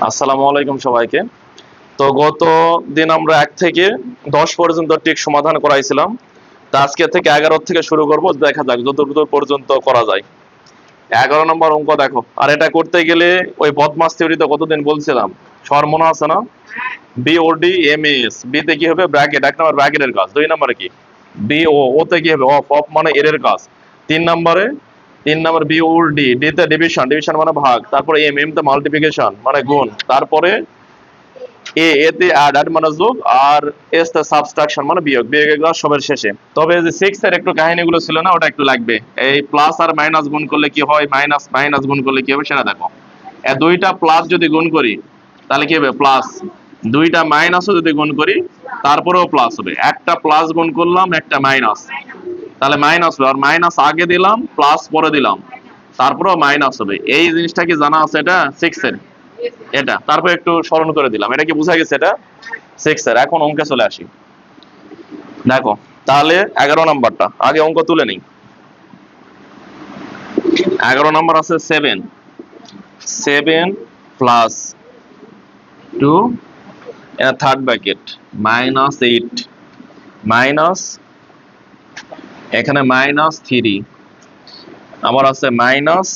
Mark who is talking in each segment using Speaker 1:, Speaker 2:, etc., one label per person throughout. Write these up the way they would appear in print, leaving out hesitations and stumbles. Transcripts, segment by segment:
Speaker 1: আসসালামু আলাইকুম সবাইকে। তো গত দিন আমরা 1 থেকে 10 পর্যন্ত ঠিক সমাধান করাইছিলাম। তো আজকে থেকে 11 থেকে শুরু করব, দেখা যাক যতদূর পর্যন্ত করা যায়। 11 নম্বর অঙ্ক দেখো। আর এটা করতে গেলে ওই বদমাস থিওরিতে কতদিন বলছিলাম, সবার মনে আছে না? বি ও ডি এম এস, বি তে কি হবে ব্র্যাকেট, 1 নম্বর ব্র্যাকেটের কাজ। 2 নম্বরে কি বি ও, ও তে কি হবে অফ, অফ মানে এর কাজ। 3 নম্বরে 3 নম্বর বি ও ডি, ডি তে ডিভিশন, ডিভিশন মানে ভাগ। তারপরে এম, এম তে মাল্টিপ্লিকেশন মানে গুণ। তারপরে এতে অ্যাড, অ্যাড মানে যোগ। আর এস তে সাবট্রাকশন মানে বিয়োগ, বিয়োগের ক্লাস সবের শেষে। তবে যে 6 এর একটু কাহিনীগুলো ছিল না, ওটা একটু লাগবে। এই প্লাস আর মাইনাস গুণ করলে কি হয়, মাইনাস মাইনাস গুণ করলে কি হবে সেটা দেখো। দুইটা প্লাস যদি গুণ করি তাহলে কি হবে প্লাস, দুইটা মাইনাসও যদি গুণ করি তারপরেও প্লাস হবে। একটা প্লাস গুণ করলাম, একটা মাইনাস, তাহলে মাইনাস হবে। আর মাইনাস আগে দিলাম, প্লাস পরে দিলাম, তারপরেও মাইনাস হবে। এই জিনিসটা কি জানা আছে এটা 6 এর? এটা তারপর একটু স্মরণ করে দিলাম, এটা কি বোঝা গেছে? এটা 6 এর। এখন অঙ্কে চলে আসি। দেখো তাহলে 11 নাম্বারটা আগে অঙ্ক তুলে নিই। 11 নাম্বার আছে 7, 7 plus 2 third bracket minus 8 minus, এখানে মাইনাস 3, আবার আছে মাইনাস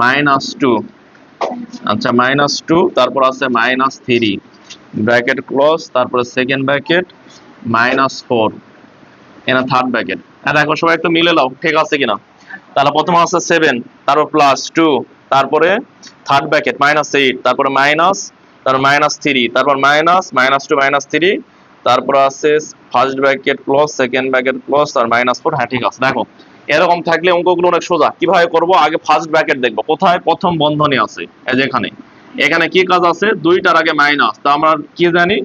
Speaker 1: মাইনাস 2। আচ্ছা মাইনাস 2, তারপর আছে মাইনাস 3 ব্র্যাকেট ক্লোজ, তারপরে সেকেন্ড ব্র্যাকেট মাইনাস 4 এখানে থার্ড ব্র্যাকেট। হ্যাঁ দেখো সবাই একটু মিলে নাও ঠিক আছে কিনা। তাহলে প্রথমে আছে 7, তারপর প্লাস 2, তারপরে থার্ড ব্র্যাকেট মাইনাস 8, তারপরে মাইনাস, তারপর মাইনাস 3, তারপর মাইনাস মাইনাস 2 মাইনাস 3, তারপর আছে first bracket close, second bracket close, আর মাইনাস 4। হ্যাঁ ঠিক আছে। দেখো এরকম থাকলে অঙ্কগুলো অনেক সোজা। কিভাবে করব, আগে ফার্স্ট ব্র্যাকেট দেখবো কোথায়, প্রথম বন্ধনী আছে এই যে এখানে। এখানে কি কাজ আছে, দুইটার আগে মাইনাস। তা আমরা কি জানি,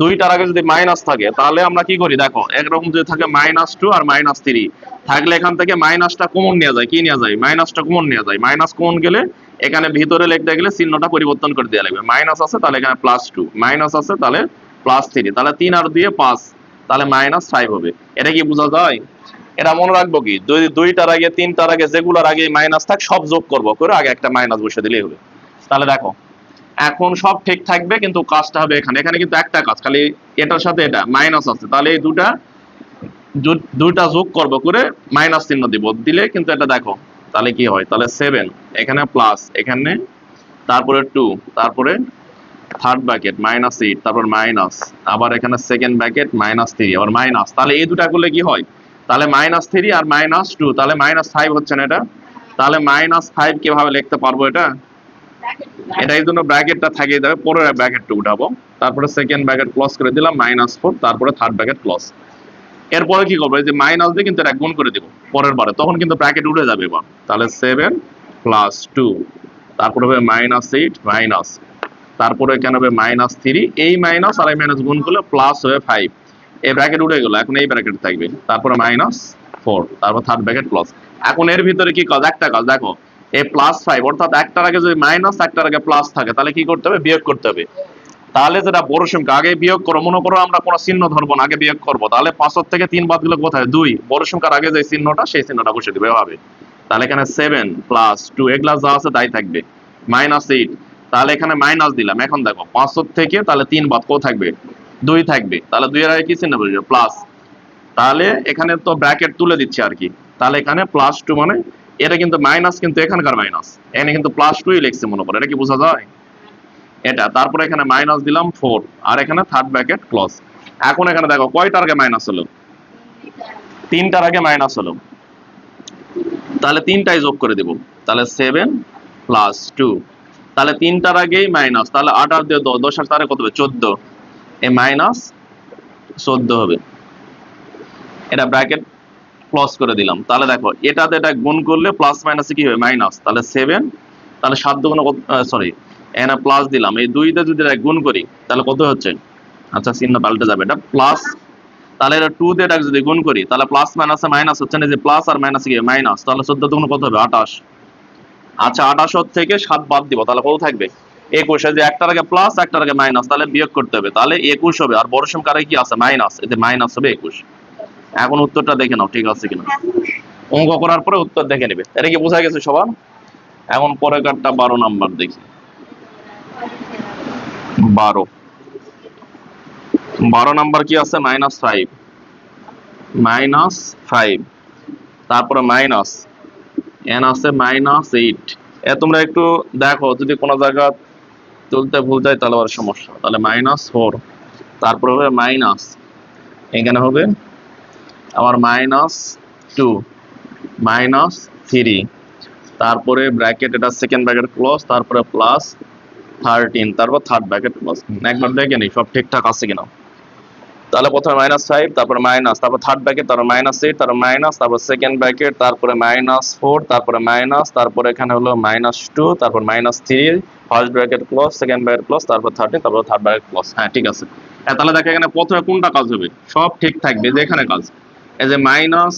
Speaker 1: দুইটার আগে যদি মাইনাস থাকে তাহলে আমরা কি করি, দেখো একরকম যদি থাকে মাইনাস 2 আর মাইনাস 3, থাকলে এখান থেকে মাইনাসটা কমন নেওয়া যায়। কি নেওয়া যায়, মাইনাসটা কমন নেওয়া যায়। মাইনাস কমন গেলে এখানে ভিতরে লিখতে গেলে চিহ্নটা পরিবর্তন করে দেওয়া লাগবে। মাইনাস আছে তাহলে এখানে প্লাস 2, মাইনাস আছে তাহলে প্লাস 3, তাহলে 3 আর 2 5, তাহলে মাইনাস 5 হবে। এটা কি বোঝা যায়? এটা মনে রাখবো কি, যদি দুইটার আগে তিনটার আগে যেগুলোর আগে মাইনাস থাক সব যোগ করবো, করে আগে একটা মাইনাস বসে দিলেই হবে। তাহলে দেখো এখন সব ঠিক থাকবে, কিন্তু কাজটা হবে এখানে। এখানে কিন্তু একটা কাজ, খালি এটার সাথে এটা মাইনাস আছে, তাহলে এই দুইটা যোগ করব, করে মাইনাস চিহ্ন দিব, দিলে কিন্তু এটা দেখো তাহলে কি হয়, তাহলে 7 এখানে প্লাস, এখানে তারপরে 2, তারপরে থার্ড ব্র্যাকেট মাইনাস 8, তারপর মাইনাস, আবার এখানে সেকেন্ড ব্র্যাকেট মাইনাস 3, আবার মাইনাস। তাহলে এই দুটা করলে কি হয়, তাহলে মাইনাস 3 আর মাইনাস 2, তাহলে মাইনাস 5 হচ্ছে না এটা? তাহলে মাইনাস 5 কিভাবে লিখতে পারবো এটা? এটা এই জন্য ব্র্যাকেটটা থাকিয়ে যাবে, পরে ব্র্যাকেটটা উঠাবো, তারপরে সেকেন্ড ব্র্যাকেট ক্লোজ করে দিলাম মাইনাস 4, তারপরে থার্ড ব্র্যাকেট ক্লোজ। এরপরে কি করবো, এই যে মাইনাস দিয়ে কিন্তু এটা গুণ করে দিব পরের বারে, তখন কিন্তু ব্র্যাকেট উঠে যাবে এবার। তাহলে 7 প্লাস 2, তারপরে হবে মাইনাস 8 মাইনাস, তারপরে এখানে হবে মাইনাস 3, এই মাইনাস আর এই মাইনাস গুণ করলে প্লাস হবে 5, এই ব্র্যাকেট উঠে গেল, এখন এই ব্র্যাকেট থাকবে, তারপরে মাইনাস 4, তারপর থার্ড ব্র্যাকেট ক্লোজ। এখন এর ভিতরে কি কাজ, একটা কাজ দেখো, এই প্লাস 5 অর্থাৎ একটার আগে যদি মাইনাস একটার আগে প্লাস থাকে তাহলে কি করতে হবে, বিয়োগ করতে হবে। তাহলে যেটা বড় সংখ্যা আগে বিয়োগ করো, মনে করো আমরা কোনো চিহ্ন ধরবো না, আগে বিয়োগ করবো। তাহলে 5 থেকে 3 বাদ গেলে কোথায় 2, বড় সংখ্যার আগে যে চিহ্নটা সেই চিহ্নটা বসে দিবে হবে। তাহলে এখানে 7 প্লাস 2, এগুলা যা আছে তাই থাকবে, মাইনাস 8, তাহলে এখানে মাইনাস দিলাম। এখন দেখো 5 থেকে তাহলে 3 বাদ কত থাকবে, 2 থাকবে, তাহলে 2 এর আগে কি চিহ্ন বসবে, প্লাস। তাহলে এখানে তো ব্র্যাকেট তুলে দিচ্ছি আর কি, তাহলে এখানে প্লাস 2 মানে এটা কিন্তু মাইনাস, কিন্তু এখানকার মাইনাস, এখানে কিন্তু প্লাস 2 লিখছে মনে করো, এটা কি বোঝা যায়? এটা তারপরে এখানে মাইনাস দিলাম 4, আর এখানে থার্ড ব্র্যাকেট ক্লোজ। এখন এখানে দেখো কয়টার আগে মাইনাস হলো, 3টার আগে মাইনাস হলো, তাহলে 3টাই যোগ করে দিব। তাহলে 7 প্লাস 2, তাহলে 3টার আগেই মাইনাস, তাহলে 8 আর 2 10, 10 আর 4 কত হবে 14, এই মাইনাস 14 হবে। এটা ব্র্যাকেট ক্লোজ করে দিলাম। তাহলে দেখো এটাতে এটা গুণ করলে প্লাস মাইনাসে কি হবে, মাইনাস। তাহলে 7, তাহলে 7 দুগুণ সরি, এখানে প্লাস দিলাম, এই 2তে যদি এটা গুণ করি তাহলে কত হচ্ছে, আচ্ছা চিহ্ন পাল্টে যাবে, এটা প্লাস। তাহলে এটা 2 দিয়ে এটা যদি গুণ করি তাহলে প্লাস মাইনাসে মাইনাস হচ্ছে না, যে প্লাস আর মাইনাসে কি মাইনাস, তাহলে 14 দুগুণ কত হবে 28। আচ্ছা 28 থেকে 7 বাদ দিব, তাহলে কত থাকবে 21। যে একটার আগে প্লাস একটার আগে মাইনাস, তাহলে বিয়োগ করতে হবে, তাহলে 21 হবে। আর বড় সংখ্যার আগে কি আছে, মাইনাস, এতে মাইনাস হবে 21। এখন উত্তরটা দেখে নাও ঠিক আছে কিনা, অঙ্ক করার পরে উত্তর দেখে নেবে। এটা কি বোঝা গেছে সবার? এখন পরের কারটা 12 নাম্বার দেখি। 12 নাম্বার কি আছে -5 -5 তারপরে মাইনাস n আছে -8 তোমরা একটু দেখো যদি কোনো জায়গা তুলতে ভুল যায় তাহলে আবার সমস্যা, তাহলে -4 তারপরে হবে মাইনাস, এখানে হবে আবার -2 -3 তারপরে ব্র্যাকেট, এটা সেকেন্ড ব্র্যাকেট ক্লোজ, তারপরে +13 তারপর থার্ড ব্র্যাকেট ক্লোজ। একবার দেখে নিই সব ঠিকঠাক আছে কিনা। তাহলে প্রথমে -5 তারপরে মাইনাস, তারপর থার্ড ব্র্যাকেট, তারপর -8 তারপর মাইনাস, তারপর সেকেন্ড ব্র্যাকেট, তারপরে -4 তারপরে মাইনাস, তারপরে এখানে হলো -2 তারপর -3 first bracket close, second bracket close, তারপর 13 তারপর থার্ড ব্র্যাকেট ক্লোজ। হ্যাঁ ঠিক আছে। তাহলে দেখো এখানে প্রথমে কোনটা কাজ হবে, সব ঠিক থাকবে, যে এখানে কাজ এই যে মাইনাস,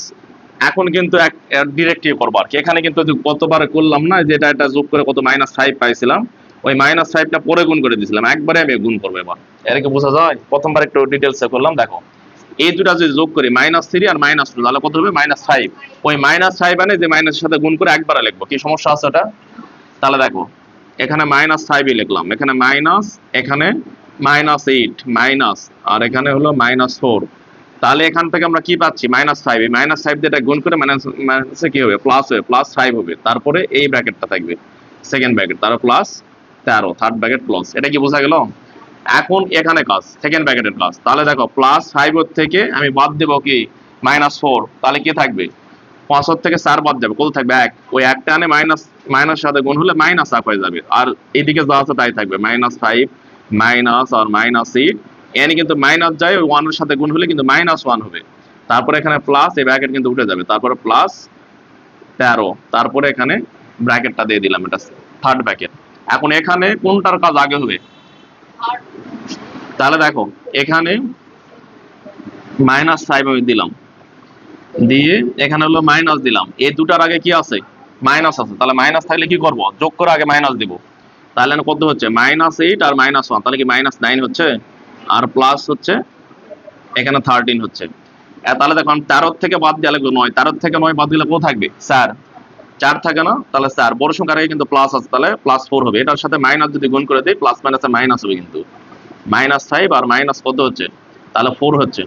Speaker 1: এখন কিন্তু এক ডিরেক্টলি করবো আর কি। এখানে কিন্তু কতবার করলাম না যে এটা যোগ করে কত -5 পাইছিলাম, ওই -5টা পরে গুণ করে দিয়েছিলাম, একবারে আমি গুণ করবো। এবার এর কি বোঝা যায়? প্রথমবার একটু ডিটেলসে করলাম। দেখো এই দুটা যদি যোগ করি -3 আর -2 তাহলে কত হবে -5, ওই -5 আনে যে মাইনাসের সাথে গুণ করে একবারে লিখবো। কি সমস্যা আছে এটা? তাহলে দেখো এখানে -5 লিখলাম, এখানে মাইনাস, এখানে -8 মাইনাস, আর এখানে হলো -4। তাহলে এখান থেকে আমরা কি পাচ্ছি -5, এই -5 দিয়ে এটা গুণ করে মাইনাসে কি হবে প্লাস হবে, +5 হবে, তারপরে এই ব্র্যাকেটটা থাকবে সেকেন্ড ব্র্যাকেট, তারপর +13 থার্ড ব্র্যাকেট ক্লোজ। এটা কি বোঝা গেল? এখন এখানে কাজ সেকেন্ড ব্র্যাকেটের কাজ। তাহলে দেখো +5 থেকে আমি বাদ দেবো কি -4, তাহলে কি থাকবে 5 থেকে 4 বাদ যাবে, কত থাকবে 1, ওই একটা আনে মাইনাস সাথে গুণ হলে -1 হয়ে যাবে, আর এদিকে যা আছে তাই থাকবে -5 মাইনাস আর -8, এখানে কিন্তু মাইনাস যায়, ওই 1 এর সাথে গুণ হলে কিন্তু -1 হবে, তারপরে এখানে প্লাস, এই ব্র্যাকেট কিন্তু উঠে যাবে, তারপরে +13 তারপরে এখানে ব্র্যাকেটটা দিয়ে দিলাম, এটা থার্ড ব্র্যাকেট। এখন এখানে কোনটার কাজ আগে হবে? তাহলে দেখো এখানে -5 আমি দিলাম, দিয়ে এখানে হলো মাইনাস দিলাম, এই দুটার আগে কি আছে মাইনাস আছে, তাহলে মাইনাস থাকলে কি করব যোগ করে আগে মাইনাস দিব। তাহলে কত হচ্ছে -8 আর -1, তাহলে কি -9 হচ্ছে, আর প্লাস হচ্ছে এখানে 13 হচ্ছে। তাহলে দেখো 13 থেকে বাদ দিয়ে লাগবে 9, 13 থেকে 9 বাদ দিলে কত থাকবে 4 থাকে না, তাহলে 4 বড় সংখ্যার আগে কিন্তু প্লাস আছে, তাহলে +4 হবে, এটার সাথে মাইনাস যদি গুণ করে দিই প্লাস মাইনাসে মাইনাস হবে, কিন্তু -5 আর মাইনাস কত হচ্ছে তাহলে 4 হচ্ছে।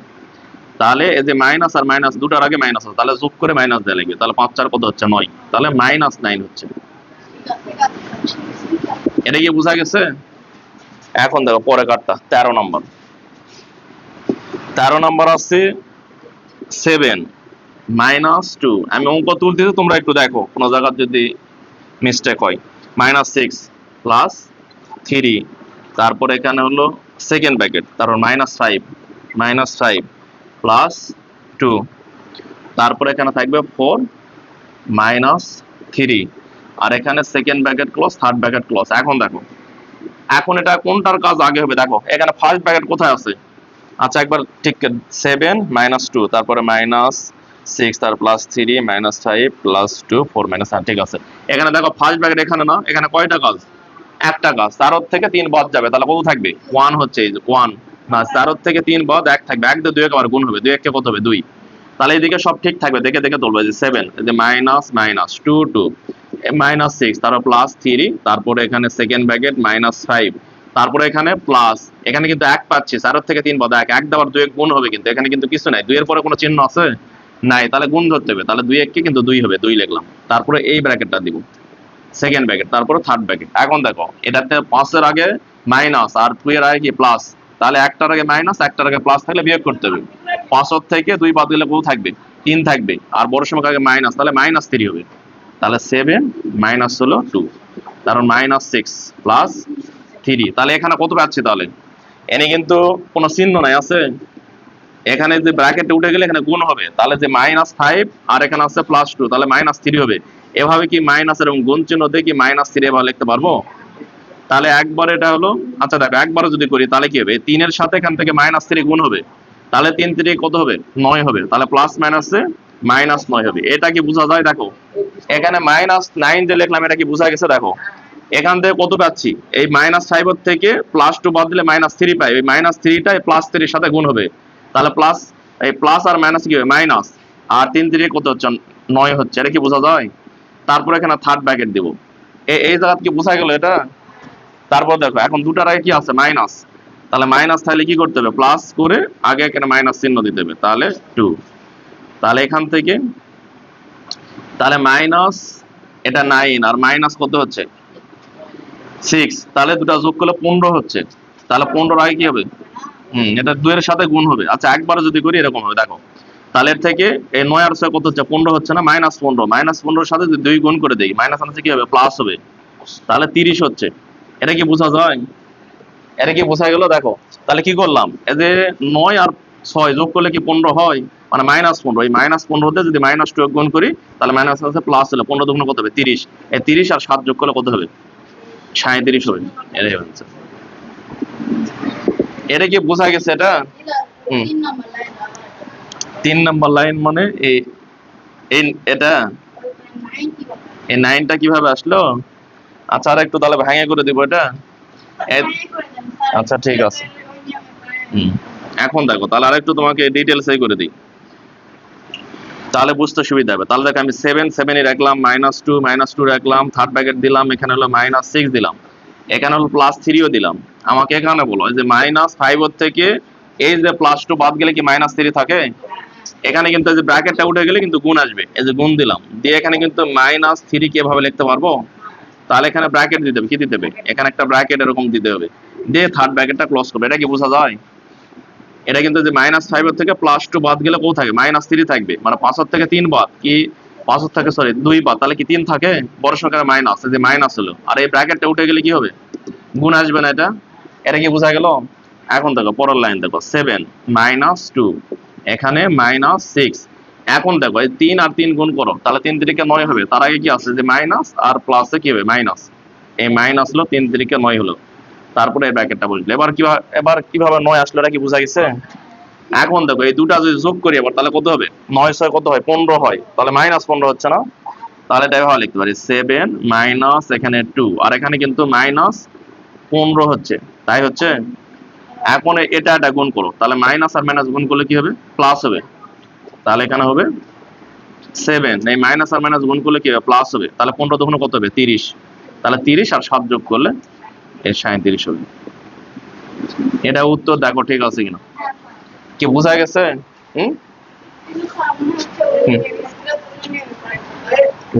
Speaker 1: তাহলে এই যে মাইনাস আর মাইনাস দুটার আগে মাইনাস আছে, তাহলে যোগ করে মাইনাস দেওয়া লাগবে, তাহলে 5 4 কত হচ্ছে 9, তাহলে -9 হচ্ছে। এটা কি বোঝা গেছে? এখন দেখো পরে কাটটা 13 নম্বর আছে 7 -2, আমি অঙ্ক তুলতেছি তোমরা একটু দেখো কোনো জায়গা যদি মিস্টেক হয়। -6 +3 তারপর এখানে হলো সেকেন্ড ব্র্যাকেট, তারপর -5 +2 তারপর এখানে থাকবে 4 -3 আর এখানে second bracket close, third bracket close. এখন দেখো এখন এটা কোনটার কাজ আগে হবে? দেখো এখানে ফার্স্ট ব্র্যাকেট কোথায় আছে? আচ্ছা একবার ঠিক 7 -2 তারপরে -6 তার +3 -5 +2 4 -1, ঠিক আছে। এখানে দেখো ফার্স্ট ব্র্যাকেট এখানে না, এখানে কয়টা কাজ? একটা কাজ, 4 থেকে 3 বাদ যাবে, তাহলে কত থাকবে 1 হচ্ছে, এই যে 1 না, 4 থেকে 3 বাদ 1 থাকবে, 1 দিয়ে 2 আবার গুণ হবে, 2 1 কে কত হবে 2, তাহলে এইদিকে সব ঠিক থাকবে, দেখে দেখে তুলবে। যে 7 এই যে -2 2 -6 তারপর +3 তারপরে এখানে সেকেন্ড ব্র্যাকেট -5 তারপরে এখানে প্লাস, এখানে কিন্তু 1 পাচ্ছি, 4 থেকে 3 বাদ 1 1 দেওয়ার 2 1 গুণ হবে, কিন্তু এখানে কিন্তু কিছু নাই, 2 এর পরে কোনো চিহ্ন আছে নাই, তাহলে গুণ ধরতে হবে, তাহলে 2 1 কে কিন্তু 2 হবে, 2 লিখলাম, তারপরে এই ব্র্যাকেটটা দিব সেকেন্ড ব্র্যাকেট, তারপরে থার্ড ব্র্যাকেট। এখন দেখো এটাতে 5 এর আগে মাইনাস আর 2 এর আগে কি প্লাস, তাহলে একটার আগে মাইনাস একটার আগে প্লাস থাকলে বিয়োগ করতে হবে, 5 থেকে 2 বাদ দিলে কত থাকবে 3 থাকবে, আর বড় সংখ্যার আগে মাইনাস, তাহলে -3 হবে, তাহলে 7 মাইনাস হলো 2 তারপর -6 +3, তাহলে এখানে কত পাচ্ছি? তাহলে এনে কিন্তু কোনো চিহ্ন নাই আছে, এখানে যে ব্র্যাকেটে উঠে গেলে এখানে গুণ হবে, তাহলে যে -5 আর এখানে আছে +2, তাহলে -3 হবে। এভাবে কি মাইনাস এবং গুণ চিহ্ন দিয়ে কি -3 এভাবে লিখতে পারবো? তাহলে একবার এটা হলো, আচ্ছা দেখো একবার যদি করি তাহলে কি হবে, 3 এর সাথে এখান থেকে -3 গুণ হবে, তাহলে 3 3 কত হবে 9 হবে, তাহলে প্লাস মাইনাসে -9 হবে। এটা কি বোঝা যায়? দেখো এখানে -9 যে লিখলাম, এটা কি বোঝা গেছে? দেখো এখান থেকে কত পাচ্ছি, এই -5 থেকে +2 বাদ দিলে -3 পাই, এই -3টা +3 এর সাথে গুণ হবে, তাহলে প্লাস, এই প্লাস আর মাইনাস কি হবে মাইনাস, আর 3 3 কত হচ্ছে 9 হচ্ছে। এটা কি বোঝা যায়? তারপর এখানে থার্ড ব্র্যাকেট দেব, এই জায়গা কি বোঝা গেল এটা? তারপর দেখো এখন দুটার আগে কি আছে মাইনাস, তাহলে মাইনাস তাহলে কি করতে হবে প্লাস করে আগে এখানে মাইনাস চিহ্ন দিতে হবে, তাহলে 2। তাহলে এখান থেকে তাহলে মাইনাস এটা 9 আর মাইনাস কত হচ্ছে 6, তাহলে দুটা যোগ করলে 15 হচ্ছে। তাহলে 15 আগে কি হবে এটা 2 এর সাথে গুণ হবে। আচ্ছা একবার যদি করি এরকম হবে দেখো, তাহলে এর থেকে এই 9 আর 6 কত হচ্ছে 15 হচ্ছে না, -15, -15 এর সাথে যদি 2 গুণ করে দেই মাইনাস আনছে কি হবে প্লাস হবে, তাহলে 30 হচ্ছে। এটা কি বোঝা যায়? এটা কি বোঝা গেল? দেখো তাহলে কি করলাম, এই যে 9 আর 6 যোগ করলে কি 15 হয়, মানে -15, এই -15 তে যদি -2 গুণ করি তাহলে মাইনাস আছে প্লাস হলো 15 দুগুণ কত হবে 30, এই 30 আর 7 যোগ করলে কত হবে 37 হবে। এটাই হচ্ছে। এটা কি বোঝা গেছে? এটা 3 নাম্বার লাইন মানে এই এটা এই 9টা কিভাবে আসলো? আচ্ছা আর একটু তাহলে ভাঙে করে দিব এটা। আচ্ছা ঠিক আছে। এখন দেখো তাহলে আরেকটু তোমাকে ডিটেলস করে দিই, তাহলে বুঝতে সুবিধা হবে। তাহলে দেখো আমি 7 এ রাখলাম, -2 রাখলাম, থার্ড ব্র্যাকেট দিলাম, এখানে হলো -6 দিলাম, এখানে হলো +3ও দিলাম। আমাকে এখানে বলো যে -5 থেকে এই যে +2 বাদ গেলে কি -3 থাকে? এখানে কিন্তু এই যে ব্র্যাকেটটা উঠে গেলে কিন্তু গুণ আসবে, এই যে গুণ দিলাম, দিয়ে এখানে কিন্তু -3 কি এভাবে লিখতে পারবো? তাহলে এখানে ব্র্যাকেট দিতে হবে, কি দিতে হবে এখানে একটা ব্র্যাকেট এরকম দিতে হবে, দিয়ে থার্ড ব্র্যাকেটটা ক্লোজ করবে। এটা কি বোঝা যায়? এটা কিন্তু যে -5 থেকে +2 বাদ গেলে কত থাকে -3 থাকবে, মানে 5 থেকে 3 বাদ কি 5 থেকে 2 বাদ, তাহলে কি 3 থাকে, বড় সংখ্যার মাইনাস, এই যে মাইনাস হলো, আর এই ব্র্যাকেটটা উঠে গেলে কি হবে গুণ আসবে না। এটা এটা কি বোঝা গেল? এখন দেখো পরের লাইন দেখো 7 -2 এখানে -6, এখন দেখো এই 3 আর 3 গুণ করো, তাহলে 3 3 9 হবে, তার আগে কি আছে যে মাইনাস আর প্লাসে কি হবে মাইনাস, এই মাইনাস হলো 3 3 9 হলো, তারপরে এই ব্র্যাকেটটা বসলো। এবার কিভাবে 9 আসলো এটা কি বোঝা গেছে? এখন দেখো এই দুটা যদি যোগ করি আবার তাহলে কত হবে 9 6 কত হয় 15 হয়, তাহলে -15 হচ্ছে না, তাহলে এটা এভাবে লিখতে পারি 7 মাইনাস এখানে 2 আর এখানে কিন্তু -15 হচ্ছে, তাই হচ্ছে। এখন এটা গুণ করো, তাহলে মাইনাস আর মাইনাস গুণ করলে কি হবে প্লাস হবে, তাহলে এখানে হবে 7, এই মাইনাস আর মাইনাস গুণ করলে কি হবে প্লাস হবে, তাহলে 15 তখন কত হবে 30, তাহলে 30 আর 7 যোগ করলে এর 37 হবে। এটা উত্তর দেখো ঠিক আছে কিনা, কি বোঝা গেছে?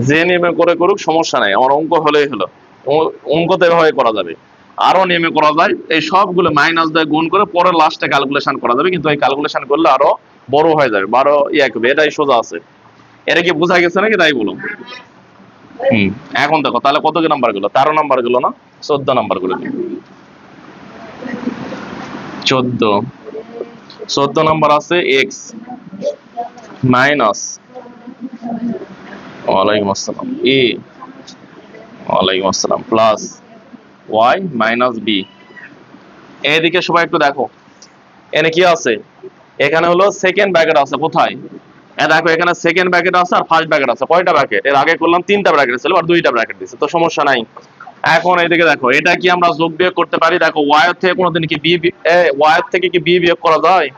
Speaker 1: যে নিয়মে করে করুক সমস্যা নাই, আমার অঙ্ক হলেই হলো, অঙ্ক তো এভাবে করা যাবে, আরো নিয়মে করা যায়, এই সবগুলো মাইনাস দিয়ে গুণ করে পরে লাস্টে ক্যালকুলেশন করা যাবে, কিন্তু এই ক্যালকুলেশন করলে আরো বড় হয়ে যাবে, 12 হবে, এটাই সোজা আছে। এটা কি বোঝা গেছে নাকি তাই বলো? এখন দেখো তাহলে কত নাম্বার গুলো 13 নাম্বার গুলো না 14 নাম্বার গুলো, 14 নাম্বার আছে এক্স মাইনাস ওয়ালাইকুম আসসালাম এ ওয়ালাইকুম আসসালাম প্লাস ওয়াই মাইনাস বি। এইদিকে সবাই একটু দেখো, এখানে কি আছে, এখানে হলো সেকেন্ড ব্র্যাকেট আছে, কোথায় দেখো এখানে সেকেন্ড ব্র্যাকেট আছে আর ফার্স্ট ব্র্যাকেট আছে, কয়টা ব্র্যাকেট, এর আগে করলাম 3টা ব্র্যাকেট ছিল আর 2টা ব্র্যাকেট দিয়েছে, তো সমস্যা নাই। এখন এইদিকে দেখো এটা কি আমরা যোগ বিয়োগ করতে পারি? দেখো ওয়াই এর থেকে কোনোদিন কি ওয়াই এর থেকে কি বি বিয়োগ করা যায়?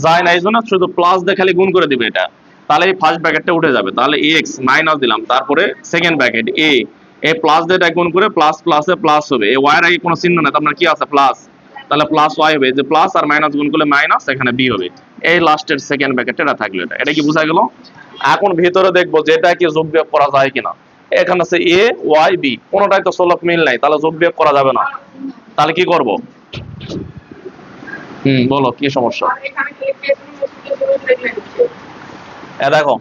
Speaker 1: যায় না, এই জন্য শুধু প্লাস দিয়ে খালি গুণ করে দিবে এটা, তাহলে এই ফার্স্ট ব্র্যাকেটটা উঠে যাবে, তাহলে এক্স মাইনাস দিলাম, তারপরে সেকেন্ড ব্র্যাকেট এ প্লাস দিয়ে গুণ করে প্লাস প্লাসে প্লাস হবে, এই ওয়াই এর আগে কোনো চিহ্ন নেই, তার কি আছে প্লাস, তাহলে প্লাস ওয়াই হবে, যে প্লাস আর মাইনাস গুণ করলে মাইনাস, এখানে বি হবে, এই লাস্টের সেকেন্ড ব্র্যাকেটটা এটা থাকলো। এটা কি বোঝা গেল? এখন ভিতরে দেখবো যে এটা কি যোগ বিয়োগ করা যায় কিনা। এখানে আছে এ ওয়াই বি, কোনোটাই তো সলভ মিল নাই, তাহলে যোগ বিয়োগ করা যাবে না, তাহলে কি করব? বলো কি সমস্যা? দেখো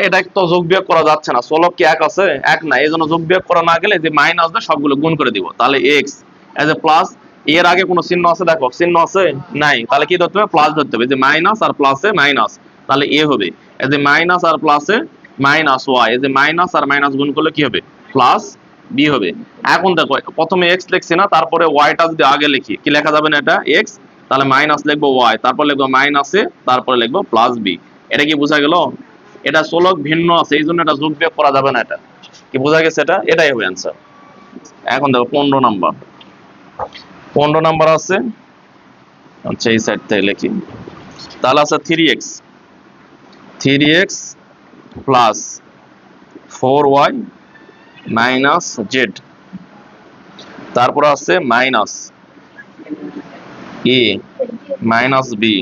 Speaker 1: এটা তো যোগ বিয়োগ করা যাচ্ছে না, সলভ কি এক আছে? এক না, এই জন্য যোগ বিয়োগ করা না গেলে যে মাইনাস দিয়ে সবগুলো গুণ করে দিব, তাহলে এক্স এজ এ প্লাস, এর আগে কোনো চিহ্ন আছে? দেখো চিহ্ন আছে নাই, তাহলে কি ধরতে হবে প্লাস ধরতে হবে, যে মাইনাস আর প্লাসে মাইনাস, তাহলে এ হবে, এই যে মাইনাস আর প্লাসে মাইনাস ওয়াই, এই যে মাইনাস আর মাইনাস গুণ করলে কি হবে প্লাস বি হবে। এখন দেখো প্রথমে এক্স লিখছি না, তারপরে ওয়াইটা যদি আগে লিখি কি লেখা যাবে না, এটা এক্স, তাহলে মাইনাস লিখবো ওয়াই, তারপর লিখবো মাইনাসে, তারপরে লিখবো প্লাস বি। এটা কি বোঝা গেল? এটা চলক ভিন্ন আছে, এই জন্য এটা যোগ বিয়োগ করা যাবে না, এটা কি বোঝা গেছে? এটাই হবে অ্যান্সার। এখন দেখো 15 নাম্বার, 15 নাম্বার আছে, আচ্ছা এই সাইড থেকে লিখি, তাহলে আছে 3x plus 4y minus z, তারপর আছে minus a minus b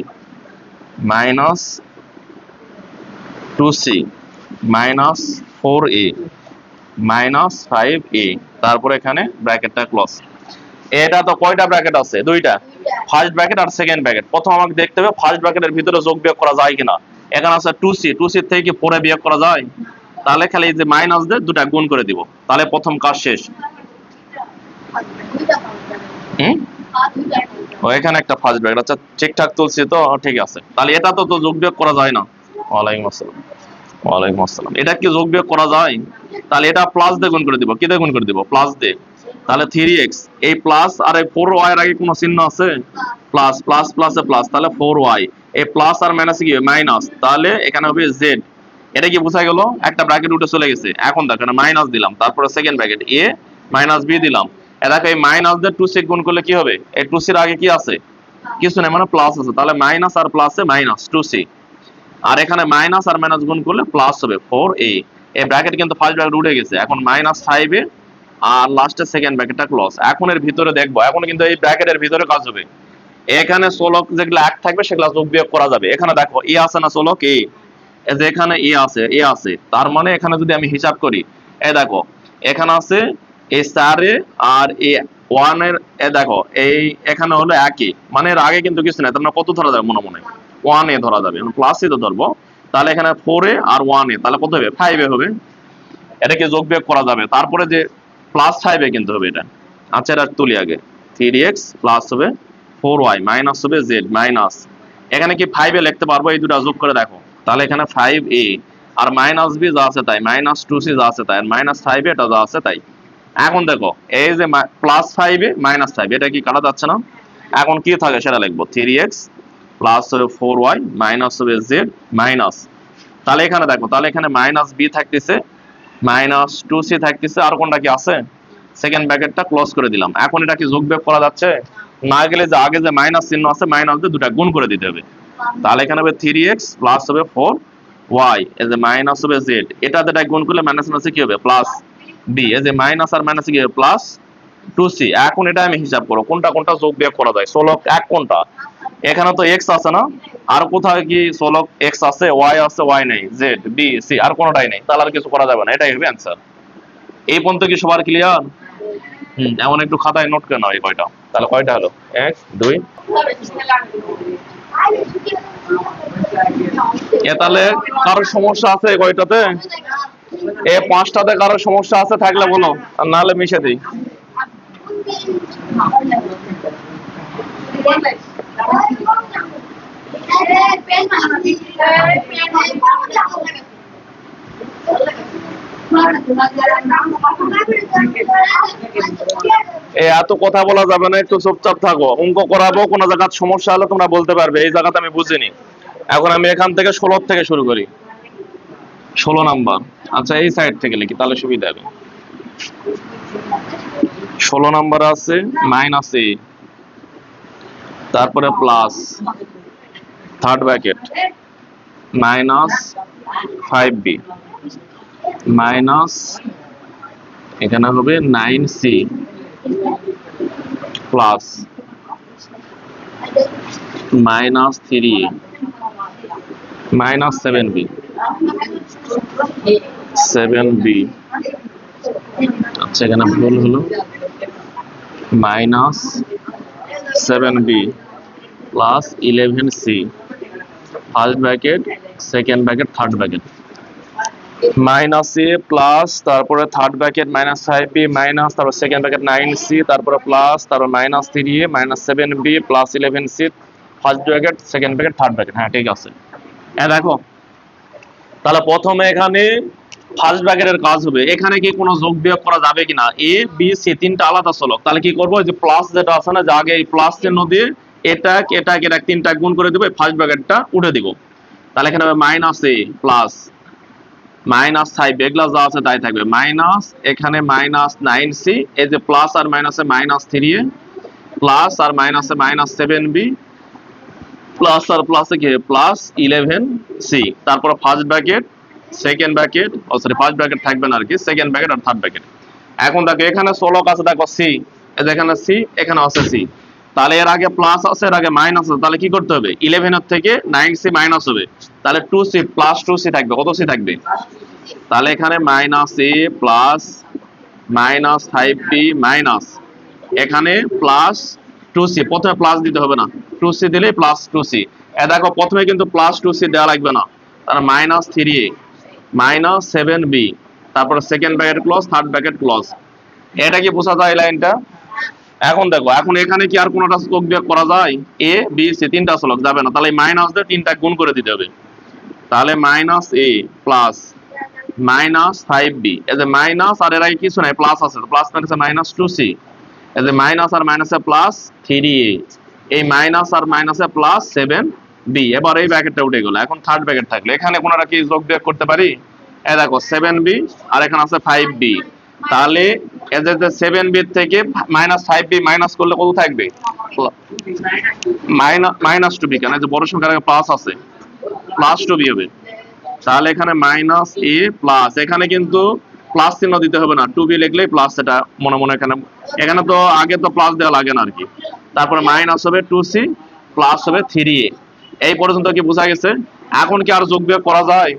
Speaker 1: minus 2c minus 4a minus 5a, তারপর এখানে ব্র্যাকেটটা ক্লোজ। এটা তো কয়টা ব্র্যাকেট আছে? দুইটা, ফার্স্ট ব্র্যাকেট আর সেকেন্ড ব্র্যাকেট। প্রথম আমাকে দেখতে হবে ফার্স্ট ব্র্যাকেটের ভিতরে যোগ বিয়োগ করা যায় কিনা। এখানে আছে 2c থেকে কি 4a বিয়োগ করা যায়? তাহলে খালি এই যে মাইনাস দিয়ে দুটা গুণ করে দিব, তাহলে প্রথম কাজ শেষ। ও এখানে একটা ফার্স্ট ব্র্যাকেট, আচ্ছা ঠিকঠাক তুলছি তো, ঠিক আছে। তাহলে এটা তো যোগ বিয়োগ করা যায় না। ওয়ালাইকুম আসসালাম। ওয়ালাইকুম আসসালাম। এটা কি যোগ বিয়োগ করা যায়? তাহলে এটা প্লাস দিয়ে গুণ করে দিব। কি দিয়ে গুণ করে দিব? প্লাস দিয়ে। তাহলে 3x, এই প্লাস আর এই 4y এর আগে কোনো চিহ্ন আছে? প্লাস প্লাস প্লাসে প্লাস, তাহলে 4y। এই প্লাস আর মাইনাস কি মাইনাস, তাহলে এখানে হবে z। এটা কি বোঝা গেল? একটা ব্র্যাকেট উঠে চলে গেছে। এখন দেখো এখানে মাইনাস দিলাম, তারপরে second bracket a minus b দিলাম। এটাকে এই মাইনাস দিয়ে 2c গুণ করলে কি হবে? এই 2c এর আগে কি আছে? কিছু নেই, মানে প্লাস আছে। তাহলে মাইনাস আর প্লাসে মাইনাস 2c, আর এখানে মাইনাস আর মাইনাস গুণ করলে প্লাস হবে 4a। এই ব্র্যাকেট কিন্তু ফার্স্ট ব্র্যাকেট উঠে গেছে। এখন মাইনাস 5a আর লাস্টে সেকেন্ড ব্র্যাকেটটা ক্লোজ। এখন এর ভিতরে দেখবো, এখন কিন্তু এই ব্র্যাকেটের ভিতরে কাজ হবে। এখানে চলক যেগুলো এক থাকবে সেগুলো যোগ বিয়োগ করা যাবে। এখানে দেখো এ আছে না চলক এ, এই যে এখানে এ আছে, তার মানে এখানে যদি আমি হিসাব করি, এই দেখো এখানে আছে এ 4a আর এ 1 এর, এ দেখো এই এখানে হলো একই, মানে এর আগে কিন্তু কিছু নাই। তার মানে কত ধরা যাবে? মনে মনে 1a ধরা যাবে, প্লাসই তো ধরবো। তাহলে এখানে 4a আর 1a, তাহলে কত হবে? 5a হবে। এটাকে যোগ বিয়োগ করা যাবে। তারপরে যে প্লাস 5a কিন্তু হবে এটা। আচ্ছা এটা তুলি আগে। 3x প্লাস হবে 4y মাইনাস হবে z মাইনাস, এখানে কি 5a লিখতে পারবো? এই দুটো যোগ করে দেখো, তাহলে এখানে 5a আর মাইনাস b যা আছে তাই, মাইনাস 2c যা আছে তাই, আর মাইনাস 5a এটা যা আছে তাই। এখন দেখো এই যে প্লাস 5a মাইনাস 5, এটা কি কাটা যাচ্ছে না? এখন কি থাকে সেটা লিখবো। 3x প্লাস হবে 4y মাইনাস হবে z মাইনাস, তাহলে এখানে দেখো, তাহলে এখানে মাইনাস b থাকতেছে, মাইনাস 2c থাকতেছে, আর কোনটা কি আছে? সেকেন্ড ব্র্যাকেটটা ক্লোজ করে দিলাম। এখন এটা কি যোগ বিয়োগ করা যাচ্ছে? না গেলে যে আগে যে মাইনাস চিহ্ন আছে, মাইনাস দিয়ে দুটা গুণ করে দিতে হবে। তাহলে এখানে হবে 3x প্লাস হবে 4y, এই যে মাইনাস হবে z, এটা যেটা গুণ করলে মাইনাস মাইনাসে কি হবে? প্লাস b, এই যে মাইনাস আর মাইনাসে কি হবে? Plus 2c। এখন এটা আমি হিসাব করব কোনটা কোনটা যোগ বিয়োগ করা যায়। চলক এক কোনটা? এখানে তো x আছে না, আর কোথায় কি চলক x আছে? y আছে, y নেই, z b c আর কোনটাই নেই, তাহলে আর কিছু করা যাবে না। এটাই হবে অ্যান্সার। এই পর্যন্ত কি সবার ক্লিয়ার? এমন একটু খাতায় নোট করে নাও এই কয়টা। তাহলে কয়টা হলো? 1 2। তাহলে কারোর সমস্যা আছে এই কয়টাতে? এই পাঁচটাতে কারোর সমস্যা আছে থাকলে বলো, আর নাহলে মিশে দিই। এত কথা বলা যাবে না, একটু চুপচাপ থাকো। অঙ্ক করাবো, কোন জায়গায় সমস্যা হলে তোমরা বলতে পারবে, এই জায়গাতে আমি বুঝিনি। এখন আমি এখান থেকে 16 থেকে শুরু করি। 16 নাম্বার, আচ্ছা এই সাইড থেকে লিখি তাহলে সুবিধা হবে। 16 নাম্বার আছে মাইনাস এ, তারপরে plus third bracket minus 5b minus, এখানে হবে 9c plus minus 3a minus 7b আচ্ছা এখানে ভুল হলো, minus 7b plus 11c first bracket second bracket third bracket minus a plus, তারপরে third bracket minus 5b minus, তারপর second bracket 9c, তারপরে plus, তারপর minus 3a minus 7b plus 11c first bracket second bracket third bracket. হ্যাঁ ঠিক আছে। দেখো তাহলে প্রথমে এখানে ফার্স্ট ব্র্যাকেটের কাজ হবে। এখানে কি কোনো যোগ বিয়োগ করা যাবে কিনা? এ বি সি তিনটা আলাদা চলক, তাহলে কি করবো? যে প্লাস যেটা আছে না, যে আগে এই প্লাস চিহ্ন দিয়ে এটা তিনটা গুণ করে দিব, ফার্স্ট ব্র্যাকেটটা উঠে দিব। তাহলে এখানে হবে মাইনাস এ প্লাস মাইনাস 5 এগুলা যা আছে তাই থাকবে, মাইনাস এখানে মাইনাস 9c, এই যে প্লাস আর মাইনাসে মাইনাস 3a প্লাস আর মাইনাসে মাইনাস 7b প্লাস আর প্লাসে কি প্লাস 11c, তারপর first bracket second bracket sorry first bracket থাকবে না আর কি, সেকেন্ড ব্র্যাকেট আর থার্ড ব্র্যাকেট। এখন দেখো এখানে 16 আছে, দেখো সি, এখানে সি, এখানে আছে সি, তাহলে এর আগে প্লাস আছে এর আগে মাইনাস আছে, তাহলে কি করতে হবে 11 এর থেকে 9c মাইনাস হবে, তাহলে 2c প্লাস 2c থাকবে, কত c থাকবে, তাহলে এখানে minus a plus minus 5b minus এখানে প্লাস 2c, প্রথমে প্লাস দিতে হবে না, 2c দিলে প্লাস 2c, এ দেখো প্রথমে কিন্তু প্লাস 2c দেওয়া লাগবে না, তাহলে মাইনাস 3a মাইনাস 7b, তারপর second bracket close third bracket close. এটা কি বোঝা যায় লাইনটা? এখন দেখো এখন এখানে কি আর কোনোটা যোগ বিয়োগ করা যায়, এ বি সি তিনটা শ্লোক যাবে না, তাহলে মাইনাস দিয়ে তিনটা গুণ করে দিতে হবে, তাহলে minus a plus minus 5b, এই যে মাইনাস আর এর আগে কিছু নাই প্লাস আছে, প্লাস মানে মাইনাস 2c, এই যে মাইনাস আর মাইনাসে প্লাস 3a, এই মাইনাস আর মাইনাসে প্লাস 7b, এবার এই ব্র্যাকেটটা উঠে গেল, এখন থার্ড ব্র্যাকেট থাকলে এখানে কোনটা কি যোগ বিয়োগ করতে পারি, এই দেখো 7b আর এখানে আছে 5b, তাহলে এই যে 7b থেকে মাইনাস 5b মাইনাস করলে কত থাকবে, মাইনাস 2b, কেন যে বড় সংখ্যার আগে প্লাস আছে প্লাস 2b হবে, তাহলে এখানে মাইনাস এ প্লাস, এখানে কিন্তু প্লাস চিহ্ন দিতে হবে না, 2b লিখলেই প্লাস, এটা মনে মনে এখানে এখানে তো আগে তো প্লাস দেওয়া লাগে না আর কি, তারপরে মাইনাস হবে 2c প্লাস হবে 3a, এই পর্যন্ত কি বোঝা গেছে? এখন কি আর যোগ বিয়োগ করা যায়?